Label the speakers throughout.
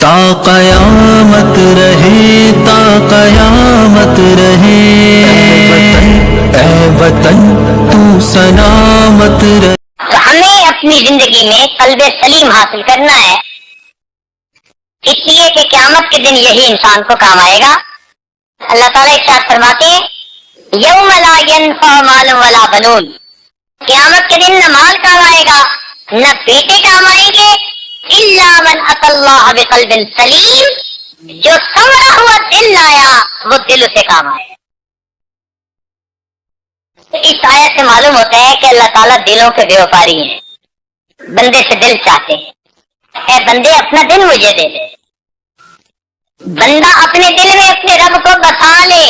Speaker 1: تا قیامت رہے، تا قیامت رہے، اے وطن تو سلامت رہے۔
Speaker 2: تو ہمیں اپنی زندگی میں قلب سلیم حاصل کرنا ہے، اس لیے کہ قیامت کے دن یہی انسان کو کام آئے گا۔ اللہ تعالیٰ ارشاد فرماتے ہیں یوم لا ینفع مال ولا بنون، قیامت کے دن نہ مال کام آئے گا نہ بیٹے کام آئیں گے، الا من اتی اللہ بقلب سلیم، جو سنورا ہوا دل لایا وہ دل اسے کام آئے۔ تو اس آیت سے معلوم ہوتا ہے کہ اللہ تعالیٰ دلوں کے بے وفاری ہیں، بندے سے دل چاہتے ہیں۔ اے بندے اپنا دل مجھے دے دے، بندہ اپنے دل میں اپنے رب کو بسا لے،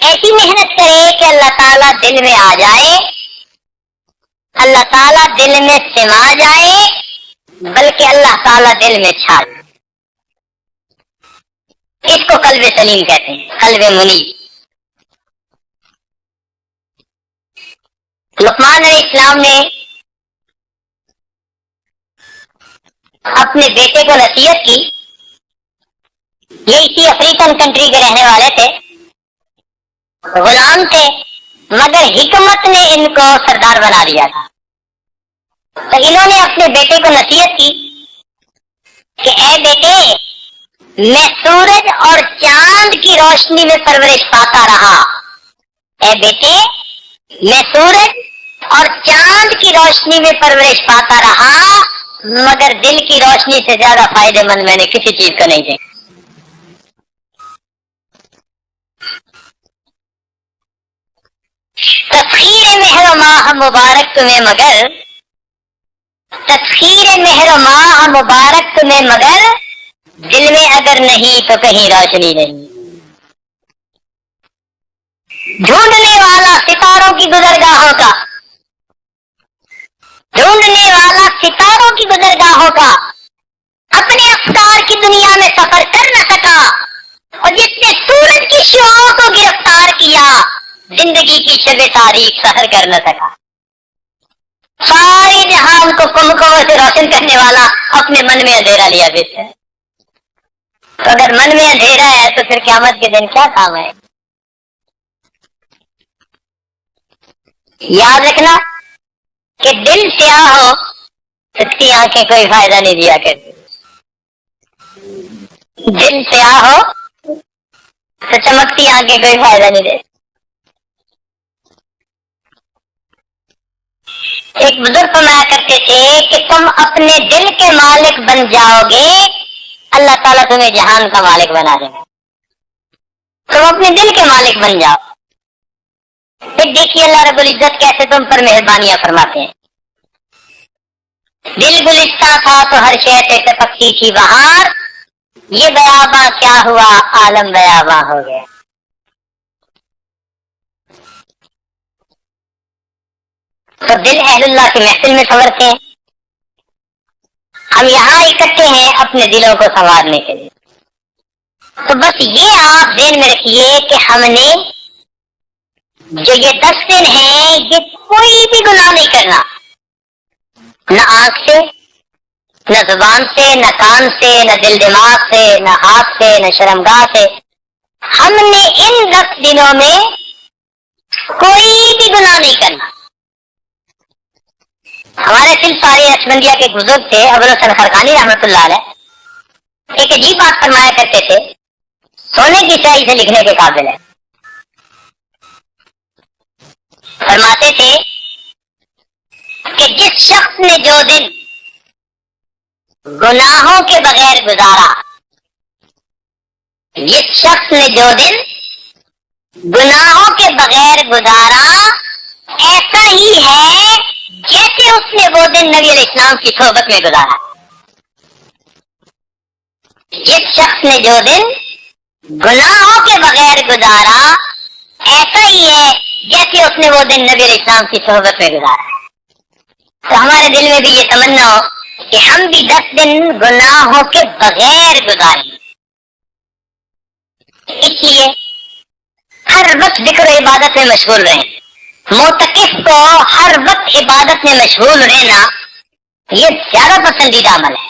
Speaker 2: ایسی محنت کرے کہ اللہ تعالیٰ دل میں آ جائے، اللہ تعالیٰ دل میں سما جائے، بلکہ اللہ تعالیٰ دل میں چھا جائے۔ اس کو قلب سلیم کہتے ہیں، قلب منیب۔ لقمان علیہ السلام نے اپنے بیٹے کو نصیحت کی، یہ اسی افریقن کنٹری کے رہنے والے تھے، غلام تھے، مگر حکمت نے ان کو سردار بنا دیا تھا۔ تو انہوں نے اپنے بیٹے کو نصیحت کی کہ اے بیٹے، میں سورج اور چاند کی روشنی میں پرورش پاتا رہا، اے بیٹے میں سورج اور چاند کی روشنی میں پرورش پاتا رہا، مگر دل کی روشنی سے زیادہ فائدے مند میں نے کسی چیز کو نہیں دیکھا۔ تسخیر مہر و ماہ مبارک تمہیں مگر، تسخیر مہر و ماہ مبارک تمہیں مگر، دل میں اگر نہیں تو کہیں روشنی نہیں۔ ڈھونڈنے والا ستاروں کی گزرگاہوں کا، ڈھونڈنے والا ستاروں کی گزرگاہوں کا، اپنے افکار کی دنیا میں سفر کر نہ سکا، اور جس نے سورج کی شعاعوں کو گرفتار کیا، زندگی کی شب تاریخ سحر کر نہ سکا۔ سارے جہان کو کمکموں سے روشن کرنے والا اپنے من میں اندھیرا لیا بیٹھا ہے۔ تو اگر من میں اندھیرا ہے تو پھر قیامت کے دن کیا کام ہے؟ یاد رکھنا کہ دل سیاہ ہو تو اس کی آنکھیں کوئی فائدہ نہیں دیا کرتی، دل سیاہ ہو تو چمکتی آنکھیں کوئی فائدہ نہیں دے۔ ایک بزرگ فرمایا کرتے تھے کہ تم اپنے دل کے مالک بن جاؤ گے، اللہ تعالیٰ تمہیں جہان کا مالک بنا دے گا۔ تم اپنے دل کے مالک بن جاؤ۔ پھر دیکھیے اللہ رب العزت کیسے تم پر مہربانیاں فرماتے ہیں۔ دل گلستہ تھا تو ہر شے سے ٹپکتی تھی بہار، یہ بیاباں کیا ہوا عالم بیاباں ہو گیا۔ تو دل اہل اللہ کی محفل میں سنورتے ہیں، ہم یہاں اکٹھے ہیں اپنے دلوں کو سنوارنے کے لیے۔ تو بس یہ آپ ذہن میں رکھیے کہ ہم نے جو یہ 10 دن ہیں یہ کوئی بھی گناہ نہیں کرنا، نہ آنکھ سے، نہ زبان سے، نہ کان سے، نہ دل دماغ سے، نہ ہاتھ سے، نہ شرمگاہ سے۔ ہم نے ان 10 دنوں میں کوئی بھی گناہ نہیں کرنا۔ ہمارے ساری نقشبندیہ کے بزرگ تھے ابوالحسن خرقانی رحمۃ اللہ علیہ، ایک عجیب بات فرمایا کرتے تھے، سونے کی سیاہی سے لکھنے کے قابل ہے۔ فرماتے تھے کہ جس شخص نے جو دن گناہوں کے بغیر گزارا، جس شخص نے جو دن گناہوں کے بغیر گزارا، ایسا ہی ہے جیسے اس نے وہ دن نبی علیہ السلام کی صحبت میں گزارا۔ جس شخص نے جو دن گناہوں کے بغیر گزارا، ایسا ہی ہے جیسے اس نے وہ دن نبی علیہ السلام کی صحبت میں گزارا۔ تو ہمارے دل میں بھی یہ تمنا ہو کہ ہم بھی 10 دن گناہوں کے بغیر گزاریں۔ اس لیے ہر وقت ذکر و عبادت میں مشغول رہیں۔ معتکف کو ہر وقت عبادت میں مشغول رہنا یہ زیادہ پسندیدہ عمل ہے۔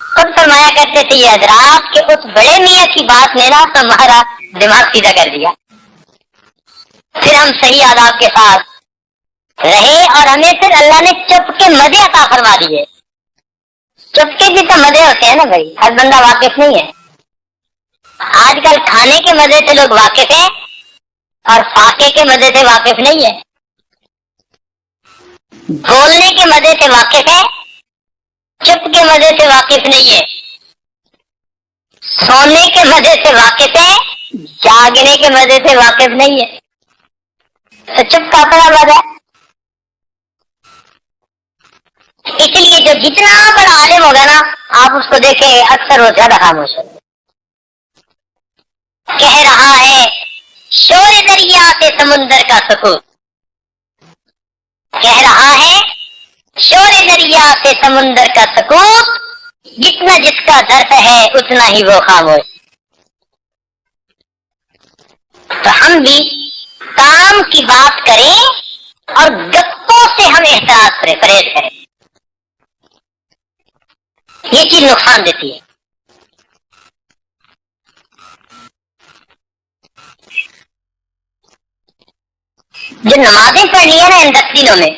Speaker 2: خود فرمایا کرتے تھے یہ حضرات کہ اس بڑے میاں کی بات نے نا تو ہمارا دماغ سیدھا کر دیا، پھر ہم صحیح آداب کے ساتھ رہے اور ہمیں پھر اللہ نے چپ کے مزے عطا فرما دیے۔ چپ کے بھی تو مزے ہوتے ہیں نا بھائی، ہر بندہ واقف نہیں ہے۔ آج کل کھانے کے مزے سے لوگ واقف ہیں اور فاقے کے مزے سے واقف نہیں ہے، بولنے کے مزے سے واقف ہے، چپ کے مزے سے واقف نہیں ہے، سونے کے مزے سے واقف ہے، جاگنے کے مزے سے واقف نہیں ہے۔ تو چپ کا اپنا مزہ ہے۔ اس لیے جو جتنا بڑا عالم ہوگا نا آپ اس کو دیکھیں اکثر وہ زیادہ خاموش ہے۔ کہہ رہا ہے شور دریا سے سمندر کا سکوت، کہہ رہا ہے شور دریا سے سمندر کا سکوت، جتنا جس کا درد ہے اتنا ہی وہ خاموش۔ تو ہم بھی کام کی بات کریں اور گپوں سے ہم احتراز کریں، پرہیز کریں، یہ چیز نقصان دیتی ہے۔ جو نمازیں پڑھنی ہے نا ان 10 دنوں میں،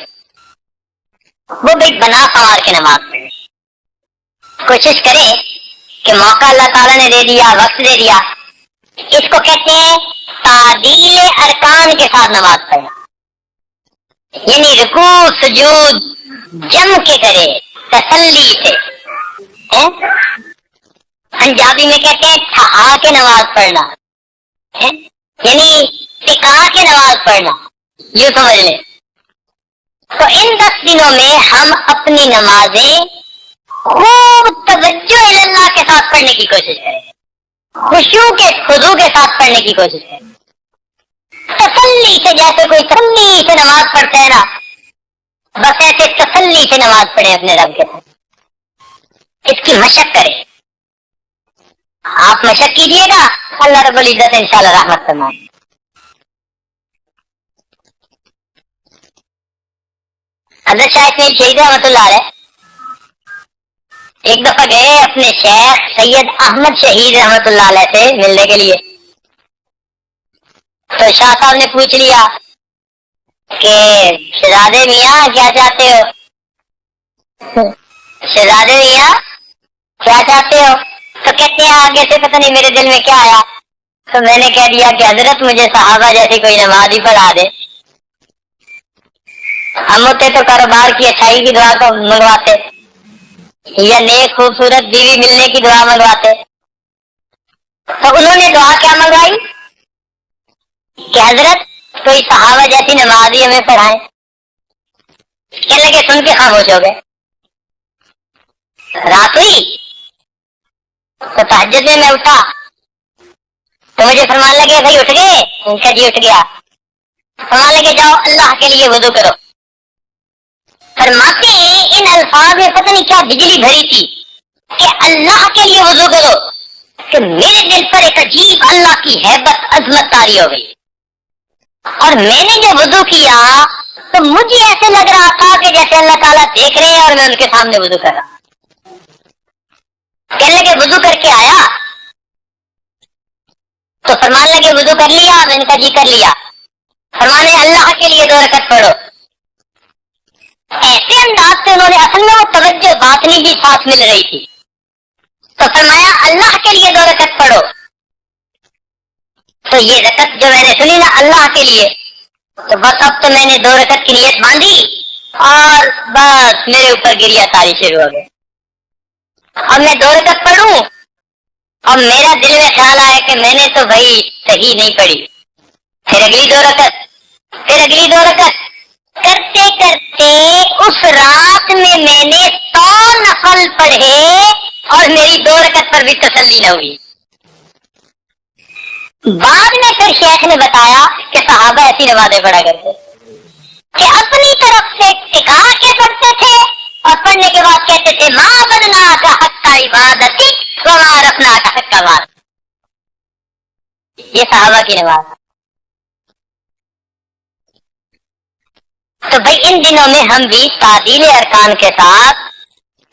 Speaker 2: وہ بھی بنا سنوار کے نماز پڑھیں، کوشش کریں کہ موقع اللہ تعالیٰ نے دے دیا، وقت دے دیا، اس کو کہتے ہیں تعدیل ارکان کے ساتھ نماز پڑھنا، یعنی رکوع سجود جم کے کرے، تسلی سے۔ پنجابی میں کہتے ہیں ٹھہا کے نماز پڑھنا، یعنی ٹکا کے نماز پڑھنا، یوں سمجھ لیں۔ تو ان 10 دنوں میں ہم اپنی نمازیں خوب توجہ اللہ کے ساتھ پڑھنے کی کوشش کریں، خشوع کے خضوع کے ساتھ پڑھنے کی کوشش کریں، تسلی سے، جیسے کوئی تسلی سے نماز پڑھتا ہے نا، بس ایسے تسلی سے نماز پڑھیں اپنے رب کے ساتھ۔ اس کی مشق کریں، آپ مشق کیجیے گا اللہ رب العزت انشاءاللہ رحمت فرمائے۔ حضرت شاہ اسماعیل شہید رحمۃ اللہ علیہ ایک دفعہ گئے اپنے شیخ سید احمد شہید رحمۃ اللہ علیہ سے ملنے کے لیے، تو شاہ صاحب نے پوچھ لیا کہ شہزادے میاں کیا چاہتے ہو، شہزادے میاں کیا چاہتے ہو؟ تو کہتے ہیں آگے سے پتہ نہیں میرے دل میں کیا آیا، تو میں نے کہہ دیا کہ حضرت مجھے صحابہ جیسی کوئی نماز ہی پڑھا دے۔ ہم ہوتے تو کاروبار کی اچھائی کی دعا کو منگواتے یا نیک خوبصورت بیوی ملنے کی دعا منگواتے، تو انہوں نے دعا کیا منگوائی کہ حضرت کوئی صحابہ جیسی نماز ہی ہمیں پڑھائیں۔ کہنے لگے، سن کے خاموش ہو گئے۔ رات ہوئی تو تہجد میں اٹھا تو مجھے فرمان لگے بھائی اٹھ گئے؟ ان کا جی اٹھ گیا۔ فرمان لگے جاؤ اللہ کے لیے وضو کرو۔ فرماتے ہیں ان الفاظ میں پتہ نہیں کیا بجلی بھری تھی کہ اللہ کے لیے وضو کرو، کہ میرے دل پر ایک عجیب اللہ کی ہیبت عظمت طاری ہو گئی، اور میں نے جو وضو کیا تو مجھے ایسے لگ رہا تھا کہ جیسے اللہ تعالیٰ دیکھ رہے ہیں اور میں ان کے سامنے وضو کر رہا۔ کہنے لگے وضو کر کے آیا؟ تو فرمان لگے وضو کر لیا؟ میں نے کہا جی کر لیا۔ فرمانے اللہ کے لیے 2 رکعت پڑھو۔ ایسے انداز سے انہوں نے، اصل میں وہ توجہ باطنی بھی ساتھ مل رہی تھی، تو فرمایا اللہ کے لیے 2 رکعت پڑھو۔ تو یہ رکعت جو میں نے سنی نا اللہ کے لیے، تو بس اب تو میں نے 2 رکعت کی نیت باندھی اور بس میرے اوپر گریا تاری شروع ہو گئے۔ اب میں 2 رکعت پڑھوں اور میرا دل میں خیال آیا کہ میں نے تو بھائی صحیح نہیں پڑھی، پھر اگلی 2 رکعت، پھر اگلی 2 رکعت، کرتے کرتے اس رات میں نے 100 نفل پڑھے اور میری 2 رکعت پر بھی تسلی نہ ہوئی۔ بعد میں پھر شیخ نے بتایا کہ صحابہ ایسی نمازیں پڑھا کرتے کہ اپنی طرف سے ٹکا کے پڑھتے تھے اور پڑھنے کے بعد کہتے تھے ماں بدنا کا حق کا عبادتی وما رفنا کا حق کا بات۔ یہ صحابہ کی نماز۔ تو بھائی ان دنوں میں ہم بھی تعدیل ارکان کے ساتھ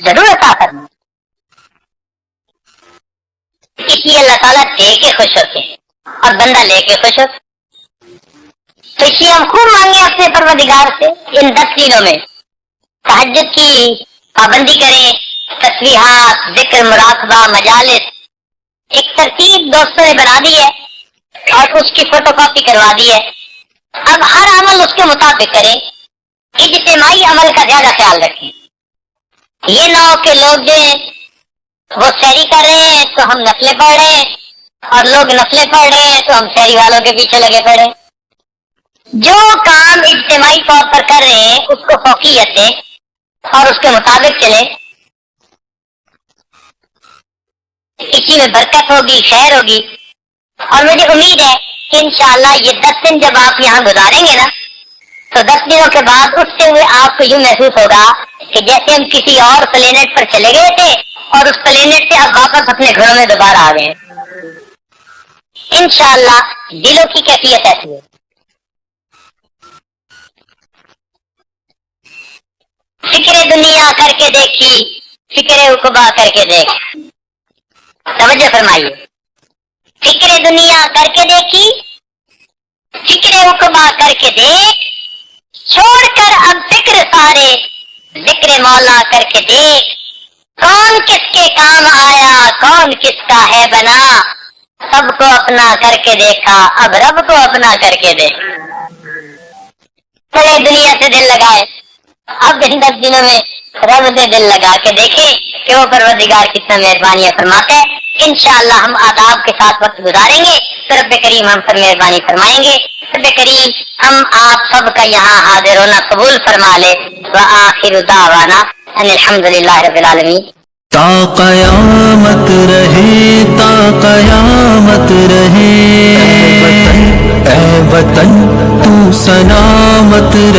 Speaker 2: ضرور عطا فرما. اس لیے اللہ تعالیٰ دے کے خوش ہوتے ہیں اور بندہ لے کے خوش ہوتا. تو اس لیے ہم خوب مانگیں اپنے پروردگار سے ان 10 دنوں میں تہجد کی پابندی کریں, تسبیحات, ذکر, مراقبہ, مجالس, ایک ترتیب دوستوں نے بنا دی ہے اور اس کی فوٹو کاپی کروا دی ہے. اب ہر عمل اس کے مطابق کریں, اجتماعی عمل کا زیادہ خیال رکھیں. یہ نہ ہو کہ لوگ جو ہیں وہ سحری کر رہے ہیں تو ہم نفلیں پڑھ رہے ہیں, اور لوگ نفلیں پڑھ رہے ہیں تو ہم سحری والوں کے پیچھے لگے پڑے. جو کام اجتماعی طور پر کر رہے ہیں اس کو فوقیت دیں اور اس کے مطابق چلیں. اسی میں برکت ہوگی, خیر ہوگی. اور مجھے امید ہے کہ انشاءاللہ یہ 10 دن جب آپ یہاں گزاریں گے نا تو 10 دنوں کے بعد اٹھتے ہوئے آپ کو یوں محسوس ہوگا کہ جیسے ہم کسی اور پلینٹ پر چلے گئے تھے اور اس پلینٹ سے اب واپس اپنے گھروں میں دوبارہ آ گئے. انشاءاللہ دلوں کی کیفیت ایسی ہے. فکر دنیا کر کے دیکھی, فکر عقبا کر کے دیکھ. توجہ فرمائیے, فکر دنیا کر کے دیکھی, فکر عقبا کر کے دیکھ, چھوڑ کر اب فکر سارے, ذکر مولا کر کے دیکھ. کون کس کے کام آیا, کون کس کا ہے بنا, سب کو اپنا کر کے دیکھا, اب رب کو اپنا کر کے دیکھ. چلے دنیا سے دل لگائے, اب ان 10 دنوں میں رب سے دل لگا کے دیکھیں کہ وہ پروردگار کتنا مہربانی فرماتا ہے. انشاءاللہ ہم آداب کے ساتھ وقت گزاریں گے تو رب کریم ہم پر مہربانی فرمائیں گے. رب کریم ہم آپ سب کا یہاں حاضر ہونا قبول فرما لے. وآخر دعوانا ان الحمدللہ رب العالمین.
Speaker 1: تا قیامت رہے, تا قیامت رہے, اے وطن تو سلامت رہے.